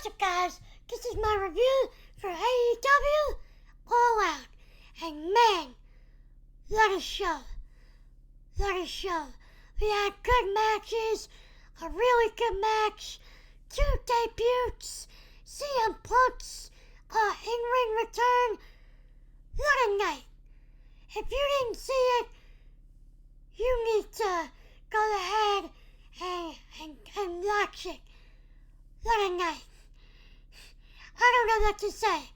What's up, guys? This is my review for AEW All Out. And man, what a show. What a show. We had good matches, a really good match, 2 debuts, CM Punk's in-ring return. What a night. If you didn't see it, you need to go ahead and watch it. What a night. I don't know what to say.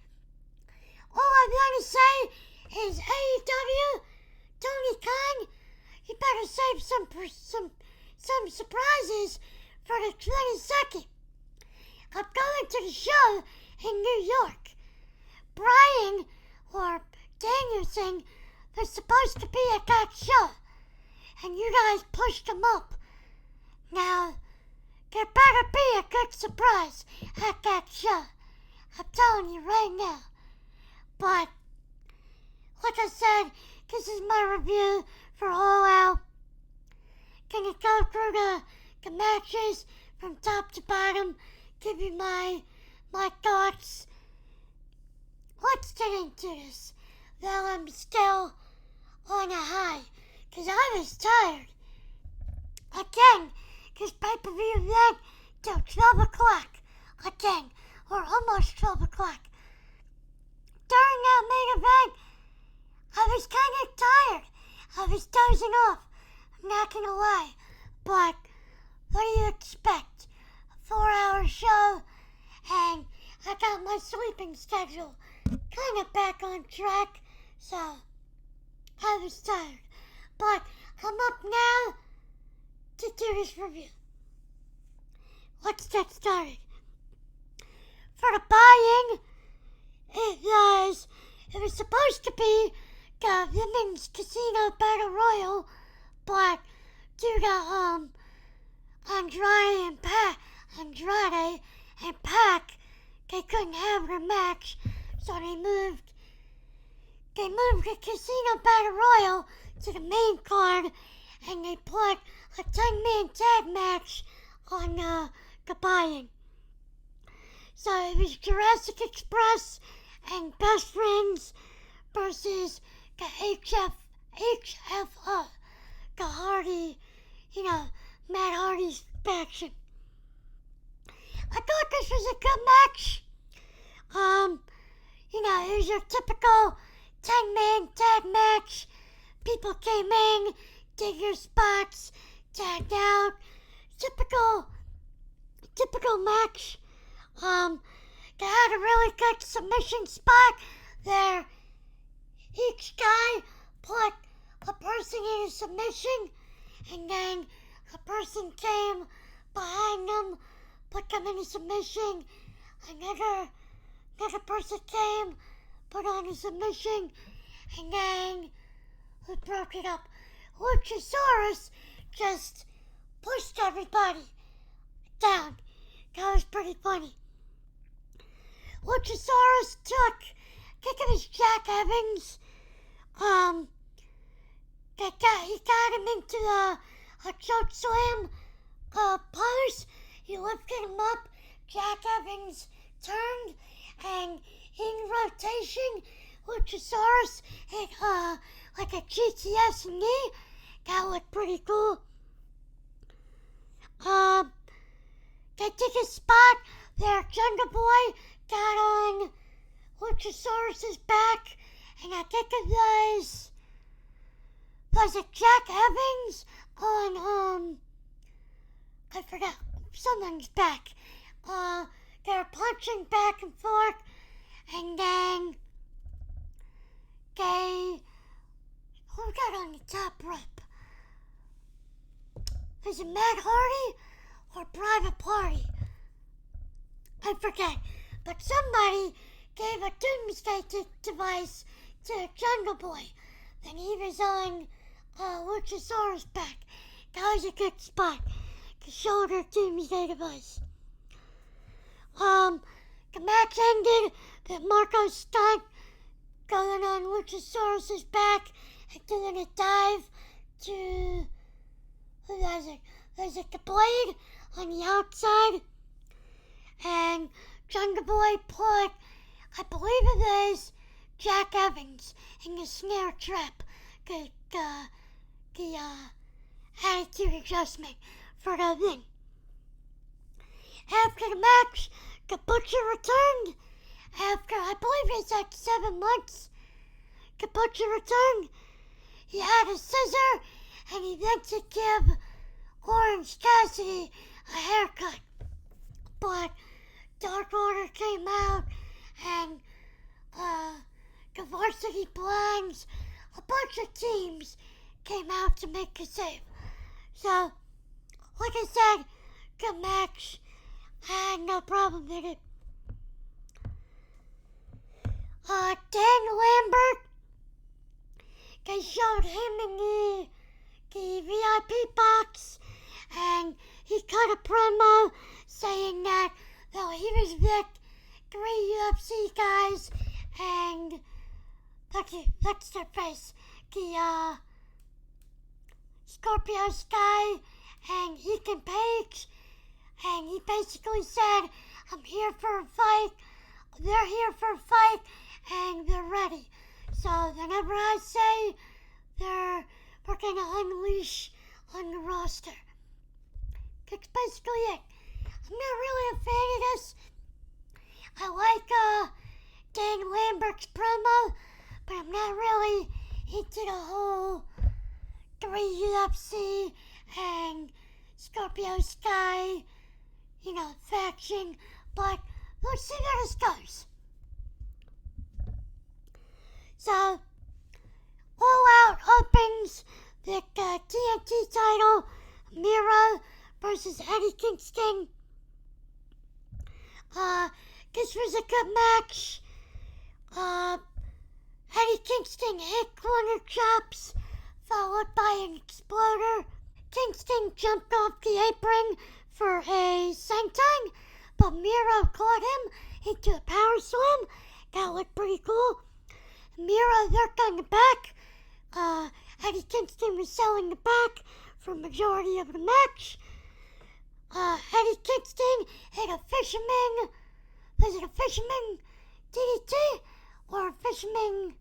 All I want to say is AEW, Tony Khan, you better save some surprises for the 22nd. I'm going to the show in New York. Brian, or Danielson, was supposed to be at that show, and you guys pushed him up. Now, there better be a good surprise at that show. I'm telling you right now. But, like I said, this is my review for All Out. Gonna go through the matches from top to bottom, give you my thoughts. Let's get into this. Well, I'm still on a high, because I was tired. Again, this pay-per-view went till 12 o'clock. Again, or almost 12 o'clock. During that main event, I was kind of tired. I was dozing off. I'm not gonna lie. But, what do you expect? A 4-hour show, and I got my sleeping schedule kind of back on track, so I was tired. But, I'm up now to do this review. Let's get started. For the buy-in, it was supposed to be the Women's Casino Battle Royal, but due to Andrade and Pac, they couldn't have their match, so they moved the Casino Battle Royal to the main card, and they put a 10-man tag match on the buy-in. So it was Jurassic Express and Best Friends versus the HFO, the Hardy, Matt Hardy's faction. I thought this was a good match. It was your typical 10-man tag match. People came in, did your spots, tagged out. Typical match. They had a really good submission spot there. Each guy put a person in a submission, and then a person came behind them, put them in a submission. Another person came, put on a submission, and then we broke it up. Luchasaurus just pushed everybody down. That was pretty funny. Luchasaurus I think it was Jack Evans. He got him into a choke slam pose. He lifted him up. Jack Evans turned, and in rotation, Luchasaurus hit like a GTS knee. That looked pretty cool. They did a spot there. Jungle Boy got on Luchasaurus's back, and I think it was it Jack Evans on I forgot, someone's back. They were punching back and forth, and then who got on the top rope? Was it Matt Hardy or Private Party? I forget, but somebody gave a doomsday device to Jungle Boy when he was on Luchasaurus' back. That was a good spot, the shoulder doomsday device. The match ended with Marco Stunt going on Luchasaurus' back and doing a dive to, who was it? Was it the Blade on the outside? And Jungle Boy put, I believe it is, Jack Evans in the snare trap. The attitude adjustment for the win. After the match, the Butcher returned. After, I believe it's like 7 months, the Butcher returned. He had a scissor, and he went to give Orange Cassidy a haircut. But Dark Order came out, and the Varsity Blondes, a bunch of teams came out to make a save. So, like I said, good match. I had no problem with it. Dan Lambert, they showed him in the VIP box, and he cut a promo saying that though he was with 3 UFC guys, and that's their face, the Scorpio Sky and Ethan Page, and he basically said, I'm here for a fight, they're here for a fight, and they're ready. So whenever I say we're gonna unleash on the roster. That's basically it. I'm not really a fan of this. I like Dan Lambert's promo, but I'm not really into the whole 3 UFC and Scorpio Sky, faction. But we'll see where this goes. So, All Out opens with the TNT title, Mira versus Eddie Kingston. This was a good match. Eddie Kingston hit corner chops, followed by an exploder. Kingston jumped off the apron for a senton, but Mira caught him into a power slam. That looked pretty cool. Mira worked on the back. Eddie Kingston was selling the back for the majority of the match. Eddie Kingston hit a fisherman. Was it a fisherman DDT or a fisherman?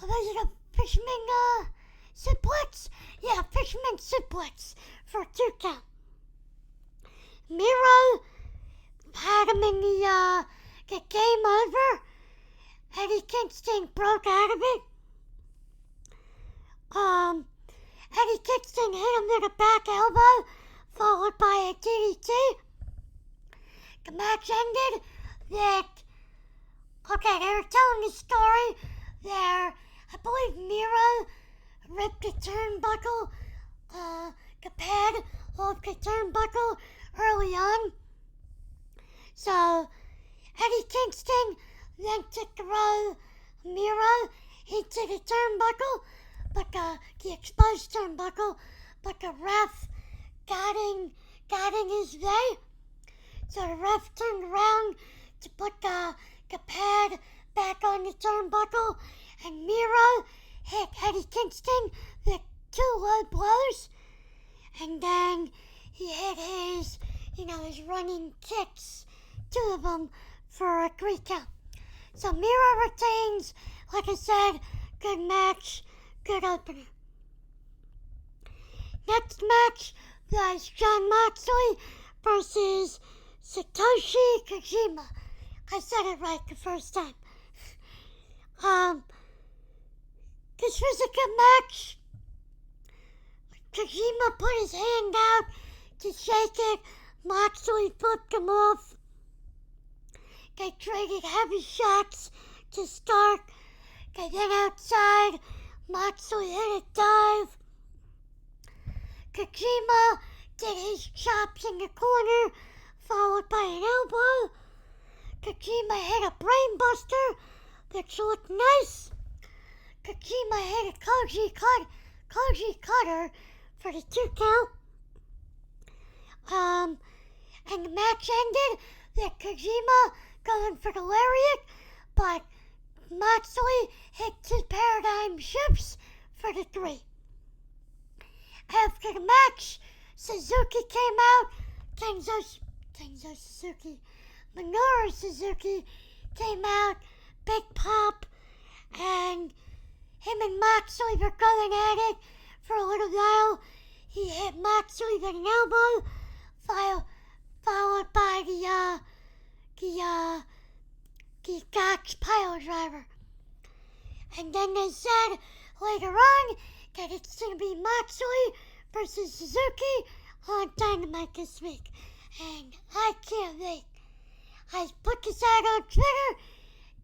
Was it a fisherman suplex? Yeah, fisherman suplex for a 2 count. Mira had him in the game over. Eddie Kingston broke out of it. Eddie Kingston hit him with a back elbow, followed by a DDT. The match ended that, they were telling the story there. I believe Mira ripped the turnbuckle, the pad off the turnbuckle early on. So, Eddie Kingston then took the row Mira into the turnbuckle, but the exposed turnbuckle, but the ref got in his way. So the ref turned around to put the pad back on the turnbuckle, and Mira hit Eddie Kingston with 2 low blows, and then he hit his running kicks, 2 of them for a 3 count. So Mira retains, like I said, good match, good opener. Next match was Jon Moxley versus Satoshi Kojima. I said it right the first time. This was a good match. Kojima put his hand out to shake it. Moxley flipped him off. They traded heavy shots to start. They went outside. Moxley hit a dive. Kojima did his chops in the corner, followed by an elbow. Kojima hit a brainbuster, which looked nice. Kojima hit a Koji cutter for the 2 count. And the match ended with Kojima going for the lariat, but Moxley hit 2 paradigm shifts for the 3. After the match, Suzuki came out. Kenzo Suzuki. Minoru Suzuki came out, big pop, and him and Moxley were going at it for a little while. He hit Moxley with an elbow, followed by the Gotch pile driver. And then they said later on that it's going to be Moxley versus Suzuki on Dynamite this week. And I can't wait. I put this out on Twitter.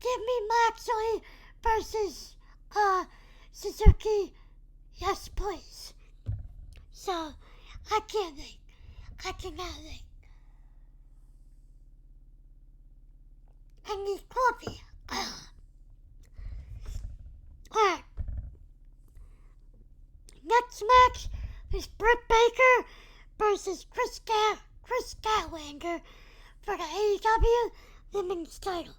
Give me Moxley versus Suzuki. Yes, please. So, I can't wait. I cannot wait. I need coffee. Alright. Next match is Britt Baker versus Cris Statlander for the AEW Women's title.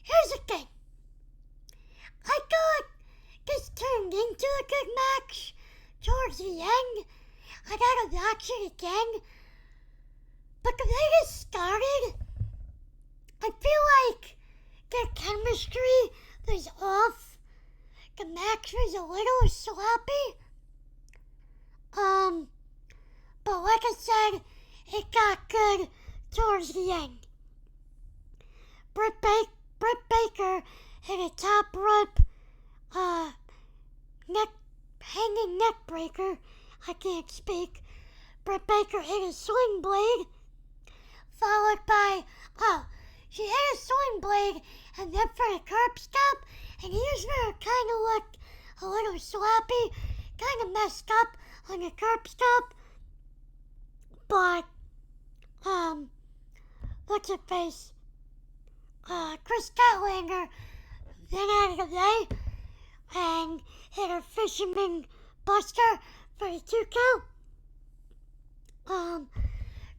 Here's the thing. I thought this turned into a good match towards the end. I gotta watch it again. But the way this started, I feel like their chemistry was off. The match was a little sloppy. But like I said, it got good towards the end. Britt Baker hit a top rope, hanging neck breaker. I can't speak. Britt Baker hit a swing blade, followed by, she hit a swing blade and then for a curb stop, and here's where it kind of looked a little sloppy, kind of messed up on the curb stop. But, what's her face? Cris Statlander then out of the way and hit her fisherman buster for the 2 count.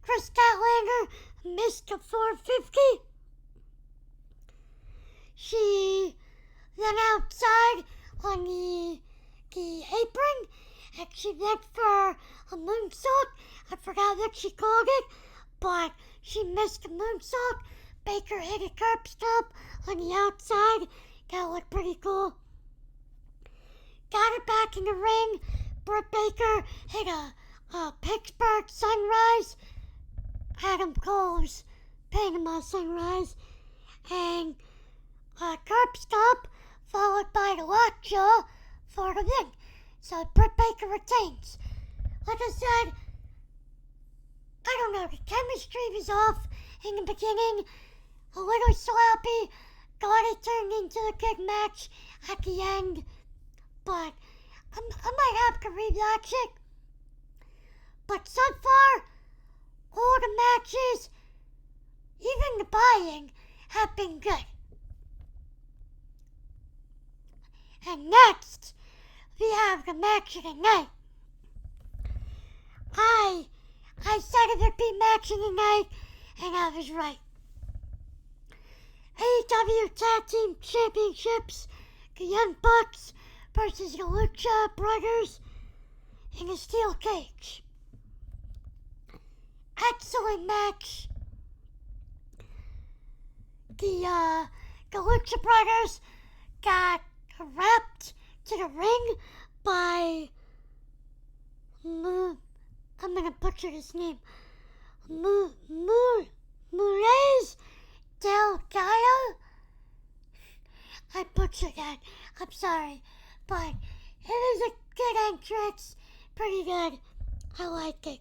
Cris Statlander missed the 450. She went outside on the apron and she went for a moonsault. I forgot what she called it, but she missed the moonsault. Baker hit a curb stop on the outside. That looked pretty cool. Got her back in the ring. Britt Baker hit a Pittsburgh Sunrise. Adam Cole's Panama Sunrise. And a curb stop followed by the lockjaw for the win. So Britt Baker retains. Like I said, I don't know, the chemistry was off in the beginning. A little sloppy. Got it turned into a good match at the end. But I might have to rewatch it. But so far, all the matches, even the buy-in, have been good. And next, we have the match of the night. I said it would be match of the night, and I was right. AEW Tag Team Championships, the Young Bucks versus the Lucha Brothers in a steel cage. Excellent match. The Lucha Brothers got wrapped to the ring by I'm gonna butcher this name. Murez Del Gallo? I butchered that. I'm sorry. But it was a good entrance. Pretty good. I liked it.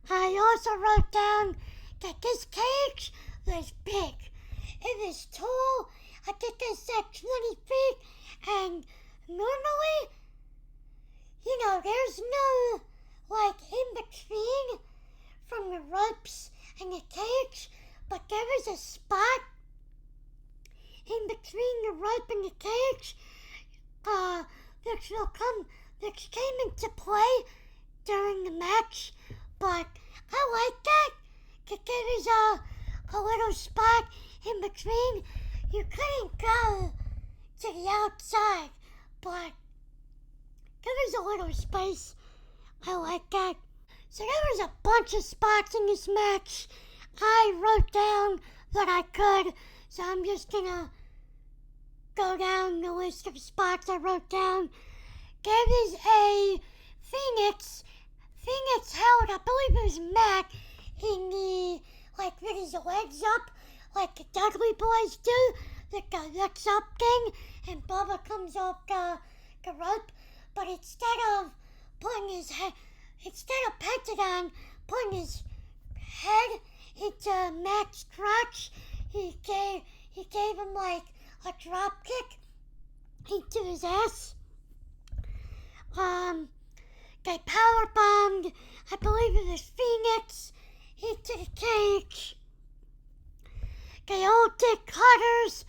I also wrote down that this cage was big. It was tall. I think I said 20 feet. And normally, there's no, in between from the ropes and the cage. But there was a spot in between the rope and the cage, which came into play during the match. But I like that, that there was a little spot in between. You couldn't go to the outside, but there was a little space. I like that. So there was a bunch of spots in this match. I wrote down what I could, so I'm just gonna go down the list of spots I wrote down. There is a Phoenix. Phoenix held, I believe it was Matt, in the, like, with his legs up, like the Dudley Boys do, the looks up thing, and Bubba comes off the rope. But instead of Pentagon putting his head into Matt's crotch, he gave him like a drop kick into his ass. They power bombed, I believe it was Phoenix, into the cage. They all did cutters.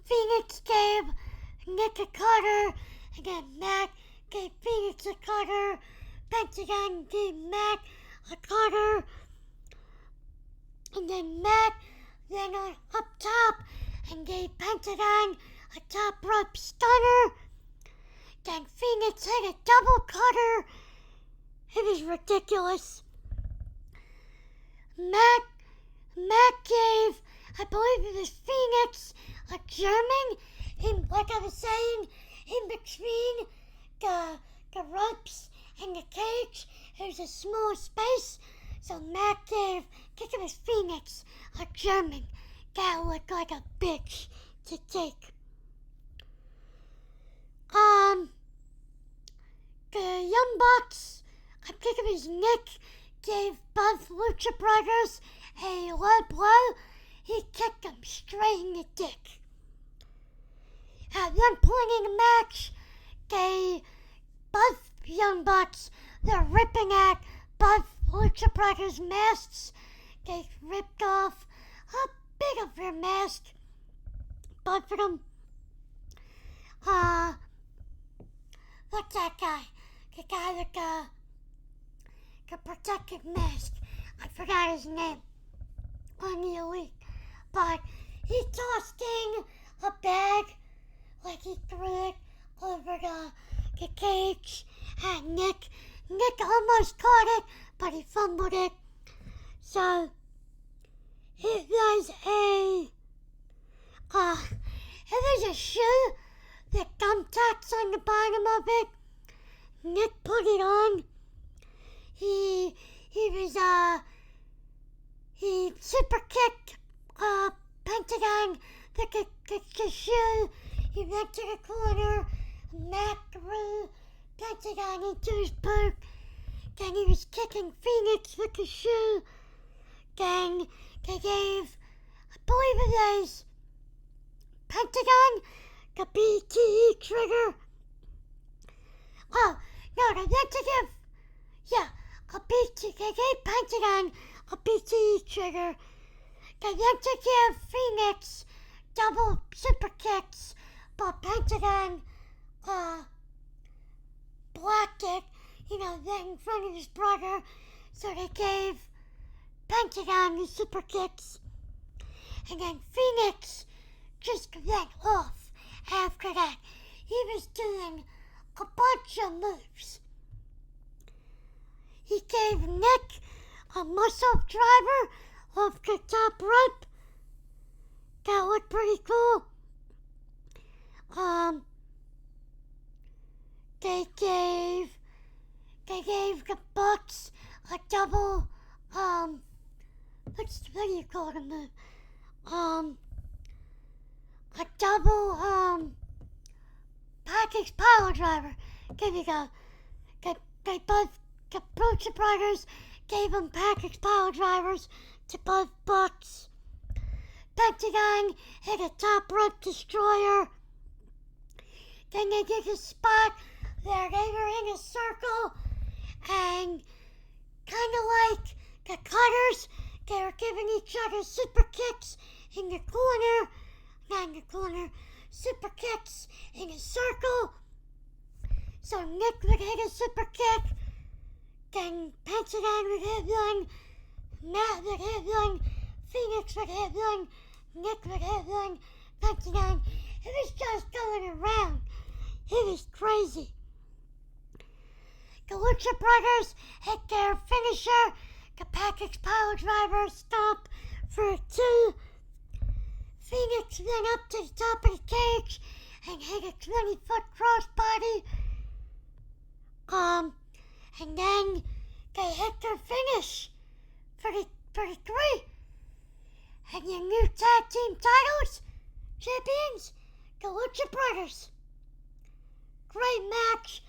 Phoenix gave Nick a cutter, and then Matt gave Phoenix a cutter. Pentagon gave Matt a cutter, and then Matt went up top and gave Pentagon a top rope stunner. Then Phoenix hit a double cutter. It was ridiculous. Matt gave, I believe it was Phoenix, a German, in, like I was saying, in between the ropes and the cage. There's a small space, so Matt gave, I think it was Phoenix, a German. That looked like a bitch to take. The Young Bucks, I think it was Nick, gave both Lucha Brothers a low blow. He kicked them straight in the dick. At one point in the match, both Young Bucks, they're ripping at both Lucha Brothers masks. They ripped off a bit of their mask, both of them. What's that guy? The guy with the protective mask. I forgot his name on the Elite. But he tossed in a bag, like he threw it over the cage at Nick. Nick almost caught it, but he fumbled it. So it was a shoe, the thumbtacks on the bottom of it. Nick put it on. He super kicked Pentagon, the shoe. He went to the corner. Matt threw Pentagon into his boot. Then he was kicking Phoenix with the shoe. Then they gave, I believe it was Pentagon, the BTE trigger. Oh, no, they went to give, they gave Pentagon a BTE trigger. They went to give Phoenix double super kicks, but Pentagon blocked it, then in front of his brother. So they gave Pentagon the super kicks. And then Phoenix just went off after that. He was doing a bunch of moves. He gave Nick a muscle driver off the top rope. That looked pretty cool. They gave the Bucks a double, what do you call the move? A double, package power driver. There you go. They both, the Lucha Brothers gave them package power drivers to both Bucks. Pentagon hit a top rope destroyer. Then they did a spot where they were in a circle and kind of like the cutters, they were giving each other super kicks in the corner, not in the corner, super kicks in a circle. So Nick would hit a super kick, then Pentagon would hit one, Matt would hit one, Phoenix would hit one, Nick would hit one, Pentagon. It was just going around. It was crazy. the Lucha Brothers hit their finisher, the package power driver stomp for a 2. Phoenix went up to the top of the cage and hit a 20-foot crossbody. And then they hit their finish for the 3. And your new tag team titles, champions, the Lucha Brothers. Great match,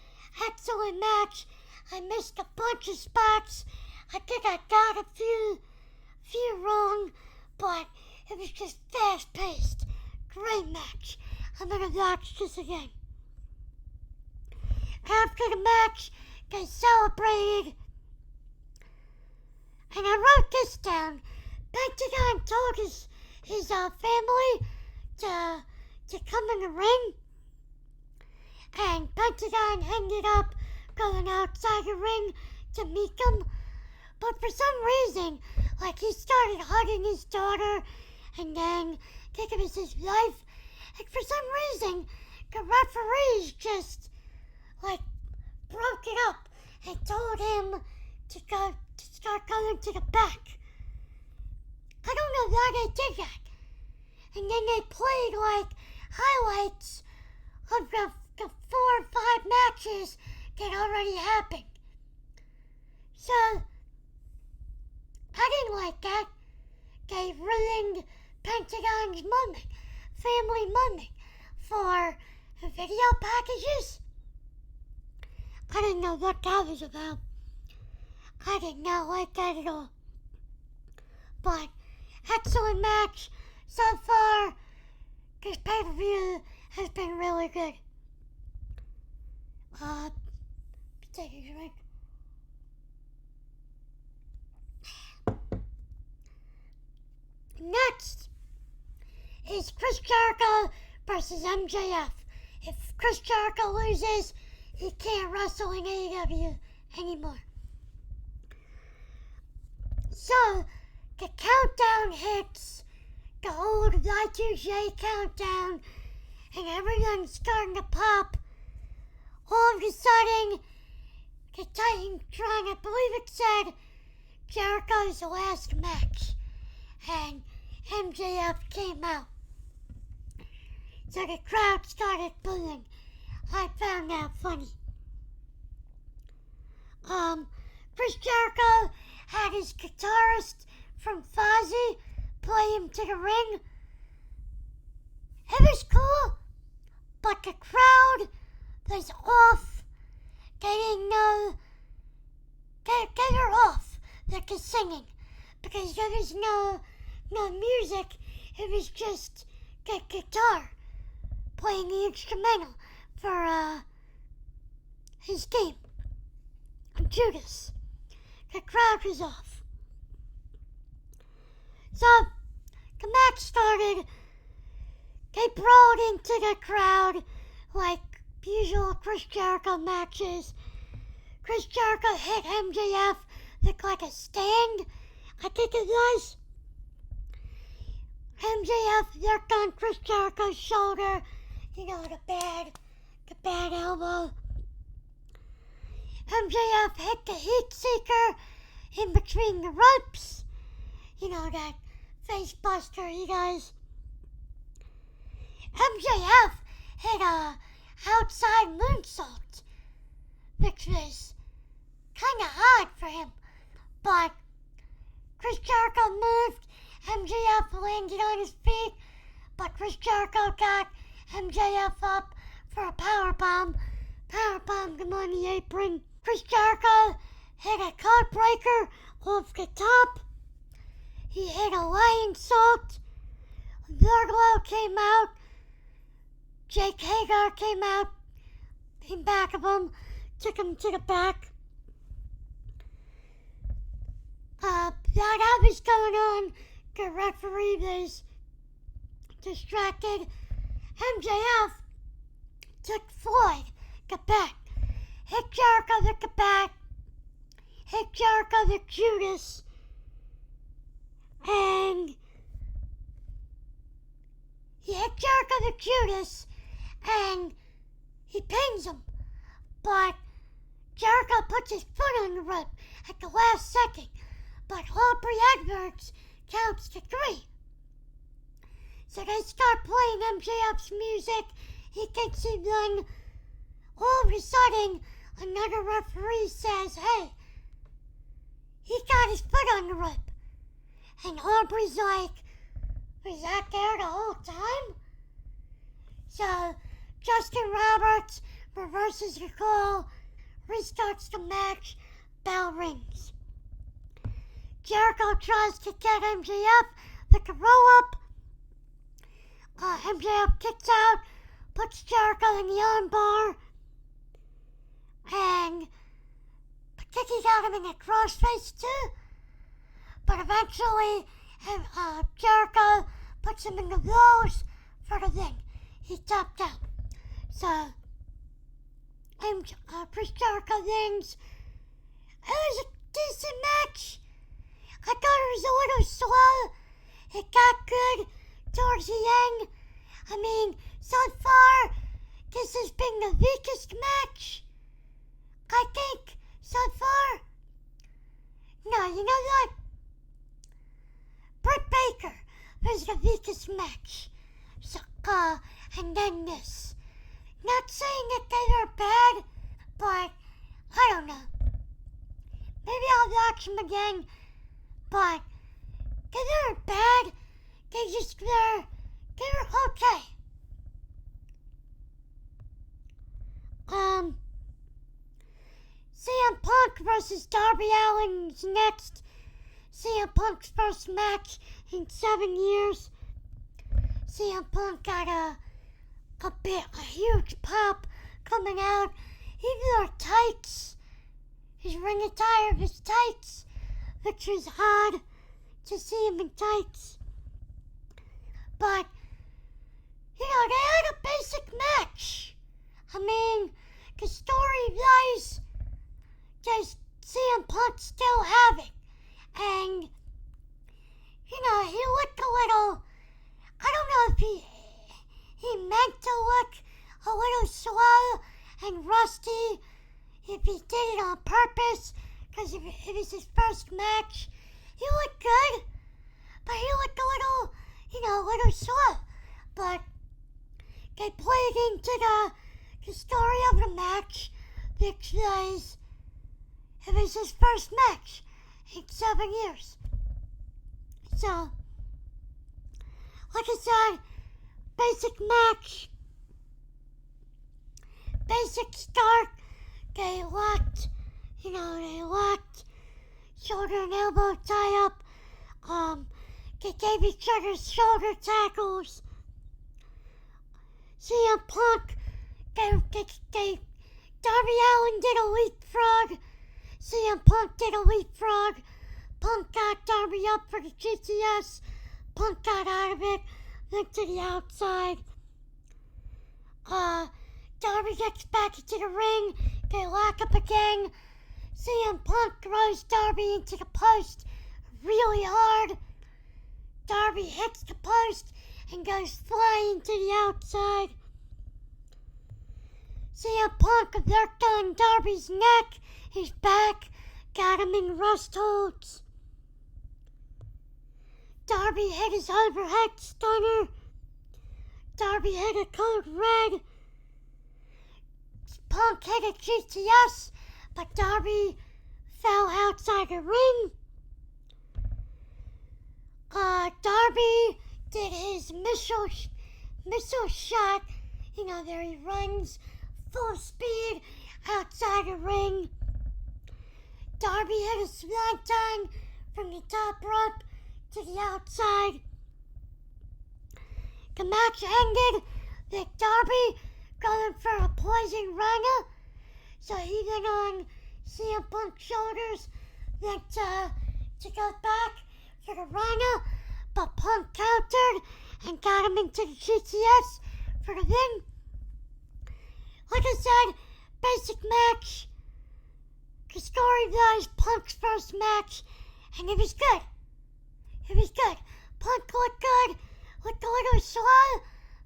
excellent match. I missed a bunch of spots. I think I got a few wrong, but it was just fast-paced. Great match. I'm gonna watch this again. After the match, they celebrated, and I wrote this down. Pentagon told his family to come in the ring, and Pentagon ended up going outside the ring to meet them. But for some reason, like, he started hugging his daughter, and then I think it was his wife, and for some reason, the referees just, like, broke it up and told him to start going to the back. I don't know why they did that. And then they played, like, highlights of the 4 or 5 matches that already happened. So, I didn't like that. They ruined Pentagon's moment, family moment, for video packages. I didn't know what that was about. I did not like that at all. But, excellent match so far. This pay-per-view has been really good. Take a drink. Next is Chris Jericho versus MJF. If Chris Jericho loses, he can't wrestle in AEW anymore. So, the countdown hits, the old Y2J countdown, and everyone's starting to pop. All of a sudden, the Titantron, I believe it said, Jericho's last match, and MJF came out. So the crowd started booing. I found that funny. Chris Jericho had his guitarist from Fozzy play him to the ring. It was cool, but the crowd was off. They didn't know. They were off, like the singing, because there was no music. It was just the guitar playing the instrumental for his game, Judas. The crowd was off. So, the match started. They brawled into the crowd like usual Chris Jericho matches. Chris Jericho hit MJF with like a stand, I think it was. MJF worked on Chris Jericho's shoulder, the bad elbow. MJF hit the heat seeker in between the ropes. That face buster, you guys. MJF hit a outside moonsault, which was kind of odd for him. But Chris Jericho moved, MJF landed on his feet, but Chris Jericho got MJF up for a powerbombed him on the apron. Chris Jericho hit a code breaker off the top. He hit a lion salt. Wardlow came out. Jake Hager came out in back of him, took him to the back. While that was going on, the referee was distracted. MJF took Floyd, the back, hit Jericho with the back, hit Jericho with Judas, and he hit Jericho with Judas, and he pins him. But Jericho puts his foot on the rope at the last second, but Aubrey Edwards counts to 3. So they start playing MJF's music. He thinks he won. All of a sudden, another referee says, hey, he got his foot on the rope. And Aubrey's like, was that there the whole time? So Justin Roberts reverses the call, restarts the match, bell rings. Jericho tries to get MJF with the roll-up. MJF kicks out, puts Jericho in the armbar, and Kiki's got him in the crossface too. But eventually, Jericho puts him in the rolls for the win. He tapped out. So, Chris Jericho wins. It was a decent match. I thought it was a little slow. It got good towards the end. I mean, so far, this has been the weakest match, I think, so far. No, you know what? Britt Baker was the weakest match. So, and then this. Not saying that they were bad, but I don't know. Maybe I'll watch them again, but they weren't bad. They were okay. CM Punk versus Darby Allin's next. CM Punk's first match in 7 years. CM Punk got a huge pop coming out. He wore tights. His ring attire was tights, which was odd to see him in tights. But, you know, they had a basic match. I mean, the story was, does CM Punk still have it? And, you know, he looked a little, I don't know if he meant to look a little slow and rusty, if he did it on purpose, because it was his first match. He looked good, but he looked a little slow. But they played into the story of the match, which was, it was his first match in 7 years. So, like I said, basic match, basic start. They locked, shoulder and elbow tie up. They gave each other shoulder tackles. CM Punk, Darby Allin did a leapfrog. CM Punk did a leapfrog. Punk got Darby up for the GTS. Punk got out of it, went to the outside. Darby gets back into the ring. They lock up again. CM Punk throws Darby into the post really hard. Darby hits the post and goes flying to the outside. CM Punk worked on Darby's neck, his back, got him in rust holds. Darby hit his overhead stunner. Darby hit a code red. Punk hit a GTS, but Darby fell outside the ring. Darby did his missile shot, there he runs full speed outside the ring. Darby hit a swanton from the top rope to the outside. The match ended with Darby going for a poison rana, so he went on CM Punk's shoulders, went to go back for the rana, but Punk countered and got him into the GTS for the win. Like I said, basic match. The story was Punk's first match, and it was good. It was good. Punk looked good, looked a little slow,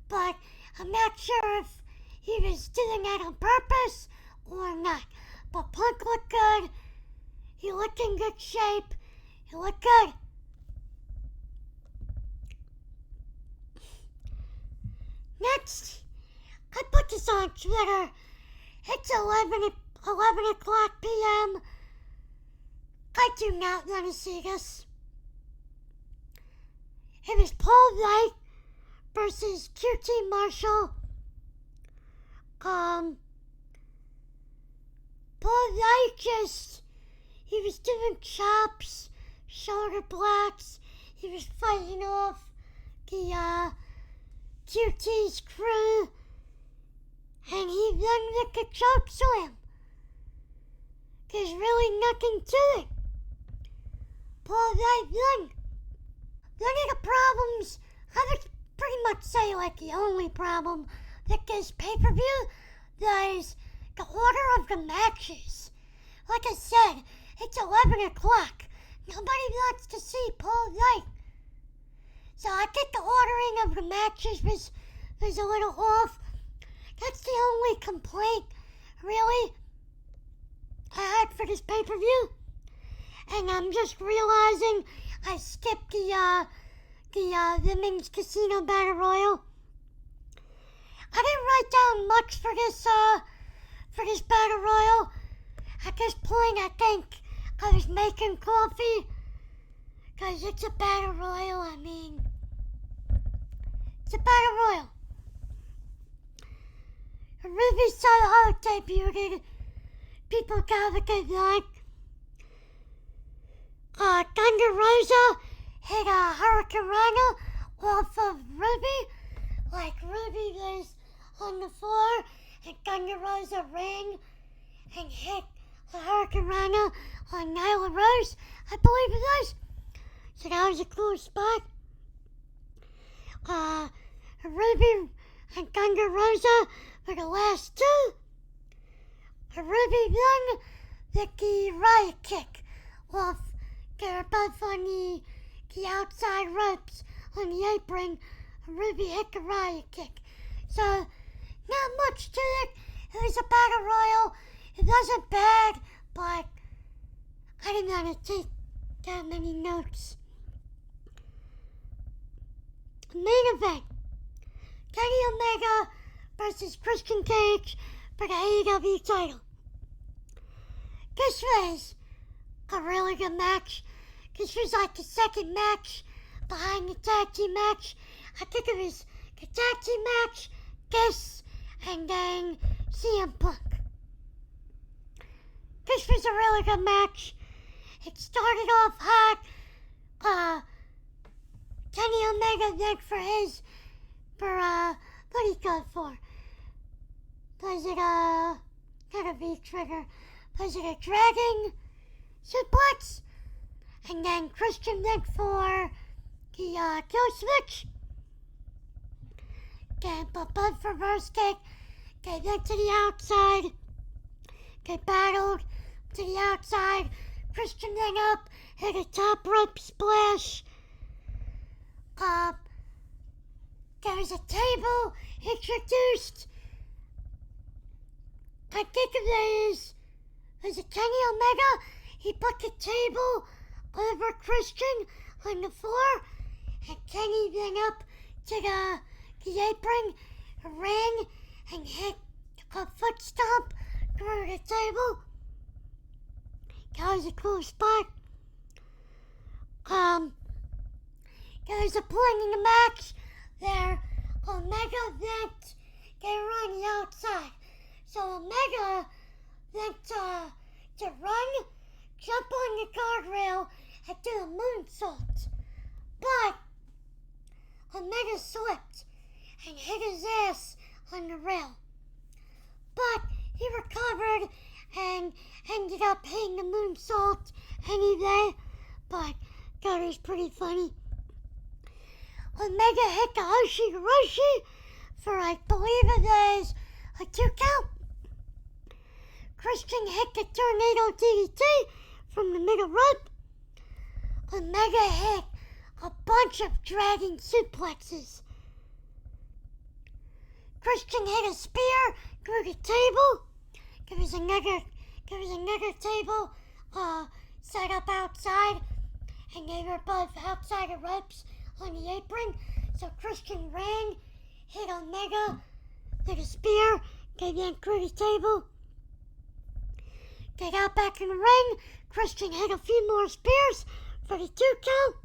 but I'm not sure if he was doing that on purpose or not. But Punk looked good. He looked in good shape. He looked good. Next, I put this on Twitter. It's 11 o'clock p.m. I do not want to see this. It was Paul Wight versus Cutie Marshall. Paul Wight he was doing chops, shoulder blocks. He was fighting off the Cutie's crew, and he then took a choke slam. There's really nothing to it. Paul Wight won. One of the problems, I would pretty much say like the only problem that this pay-per-view, is the order of the matches. Like I said, it's 11 o'clock. Nobody wants to see Paul Wight. So I think the ordering of the matches was a little off. That's the only complaint, really, I had for this pay-per-view. And I'm just realizing I skipped the Women's Casino Battle Royal. I didn't write down much for this Battle Royal. At this point, I think I was making coffee. Because it's a Battle Royal, it's a Battle Royal. Ruby Soho debuted. People got what they like. Thunder Rosa hit a Hurricanrana off of Ruby. Like Ruby was on the floor and Thunder Rosa ran and hit a Hurricanrana on Nyla Rose, I believe it was. So that was a cool spot. Ruby and Thunder Rosa were the last two. Ruby won with the riot kick off. They're both on the outside ropes on the apron. Ruby hit the riot kick. So, not much to it. It was a battle royal. It wasn't bad, but I didn't want to take that many notes. Main event. Kenny Omega versus Christian Cage for the AEW title. This was a really good match. This was like the second match behind the tag team match. I think it was the tag team match, this, and then CM Punk. This was a really good match. It started off hot. Kenny Omega went for what did he go for? Was it not a V-trigger? Was it a dragon suplex? And then Christian went for the kill switch. Then both reverse kick. They went to the outside. They battled to the outside. Christian went up, hit a top rope splash. There was a table introduced. I think it was it Kenny Omega? He put the table over Christian on the floor, and Kenny went up to the apron, ran, and hit a foot stomp through the table. That was a cool spot. There was a point in the match where Omega went, they were on the outside. So Omega went to run, jump on the guardrail, and do a moonsault. But Omega slipped and hit his ass on the rail. But he recovered and ended up hitting the moonsault anyway. But that was pretty funny. Omega hit the Hoshi for, I believe it was, a 2 count. Christian hit the Tornado DDT from the middle rope. Omega hit a bunch of dragon suplexes. Christian hit a spear through the table. There there was another table set up outside, and they were both outside the ropes on the apron. So Christian ran, hit Omega with a spear, gave them through the table. They got back in the ring. Christian hit a few more spears for the 2 count.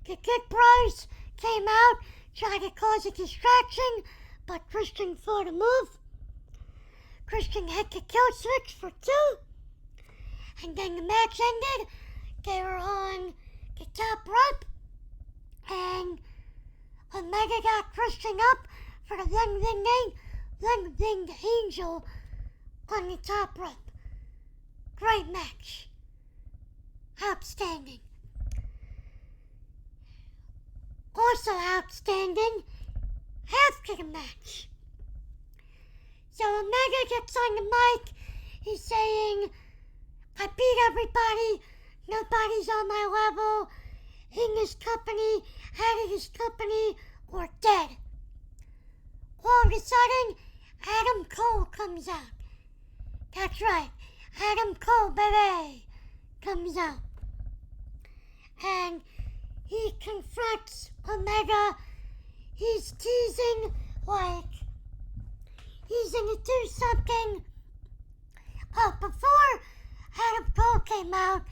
The Good Bros came out, tried to cause a distraction, but Christian fought a move. Christian hit the kill switch for 2. And then the match ended. They were on the top rope. And Omega got Christian up for the Winged Angel on the top rope. Great match. Outstanding. Also outstanding after the match. So Omega gets on the mic. He's saying, I beat everybody. Nobody's on my level. In this company, out of this company, or dead. All of a sudden, Adam Cole comes out. That's right. Adam Cole, baby, comes out. And he confronts Omega. He's teasing like he's gonna do something. Before Adam Cole came out,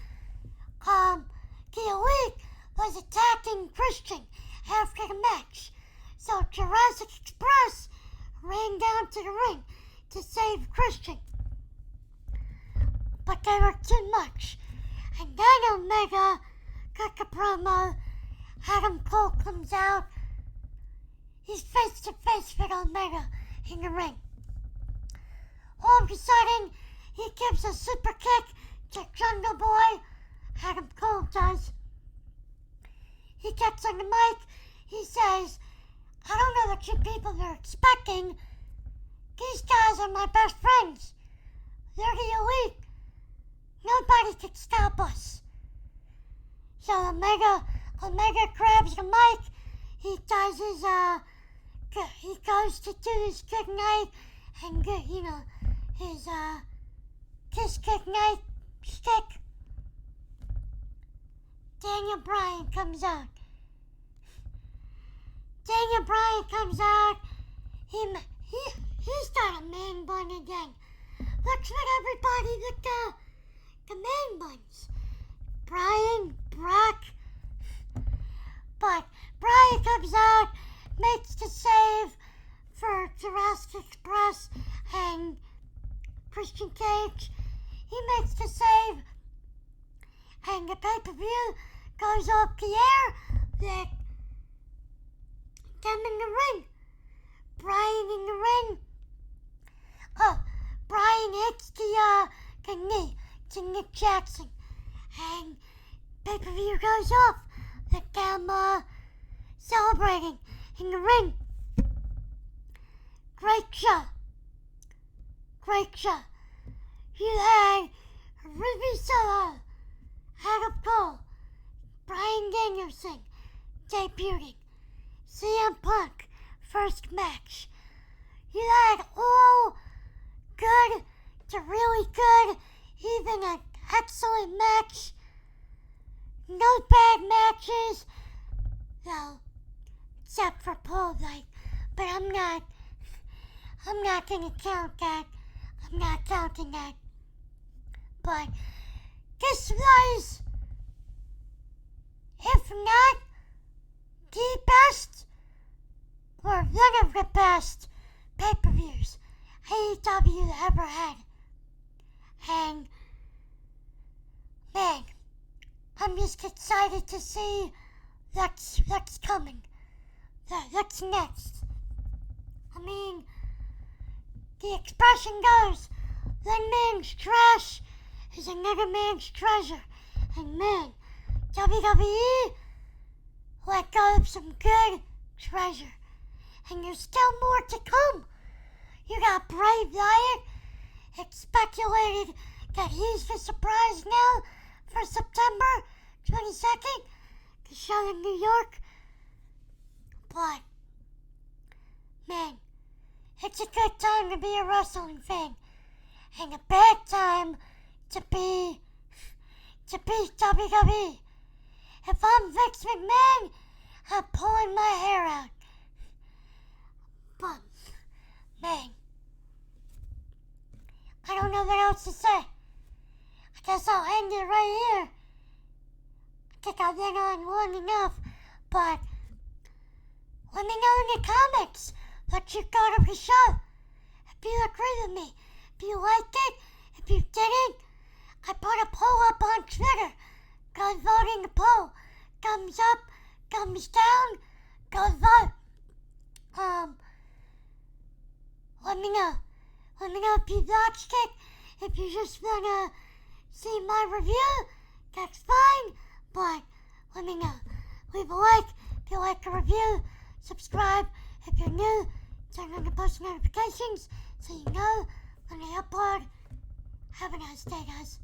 the Elite was attacking Christian after the match. So Jurassic Express ran down to the ring to save Christian. But they were too much. And then Omega cut the promo. Adam Cole comes out. He's face to face with Omega in the ring. All of a sudden, he gives a super kick to Jungle Boy. Adam Cole does. He gets on the mic. He says, I don't know what you people are expecting. These guys are my best friends. They're the Elite. Nobody can stop us. So Omega grabs the mic. He does his, he goes to do his good night and his, kiss good night stick. Daniel Bryan comes out. He's got a man bun again. Looks at everybody with the man buns. Brock. But Bryan comes out, makes the save for Jurassic Express and Christian Cage. He makes the save, and the pay-per-view goes off the air with them in the ring. Bryan in the ring. Bryan hits the knee to Nick Jackson, and pay-per-view goes off with them celebrating in the ring. Great show. You had Ruby Soho, Adam Cole, Bryan Danielson debuting, CM Punk first match. You had all good to really good, even an excellent match. No bad matches, well, except for Pole Night, but I'm not gonna count that. I'm not counting that. But this was, if not the best, or one of the best pay-per-views AEW ever had. And, man, I'm just excited to see what's coming. What's next. I mean, the expression goes, one man's trash is another man's treasure. And man, WWE let go of some good treasure. And there's still more to come. You got Bray Wyatt. It's speculated that he's the surprise now for September 22nd, the show in New York. But, man, it's a good time to be a wrestling fan. and a bad time to be WWE. If I'm Vince McMahon, I'm pulling my hair out. But, man, I don't know what else to say. I guess I'll end it right here. I think I went on long enough, but let me know in the comments what you thought of the show. If you agree with me, if you liked it, if you didn't, I put a poll up on Twitter. Go vote in the poll. Thumbs up, thumbs down, go vote. Let me know. Let me know if you watched it. If you just wanna see my review, that's fine. But let me know. Leave a like if you like the review. Subscribe if you're new. Turn on the post notifications so you know when I upload. Have a nice day, guys.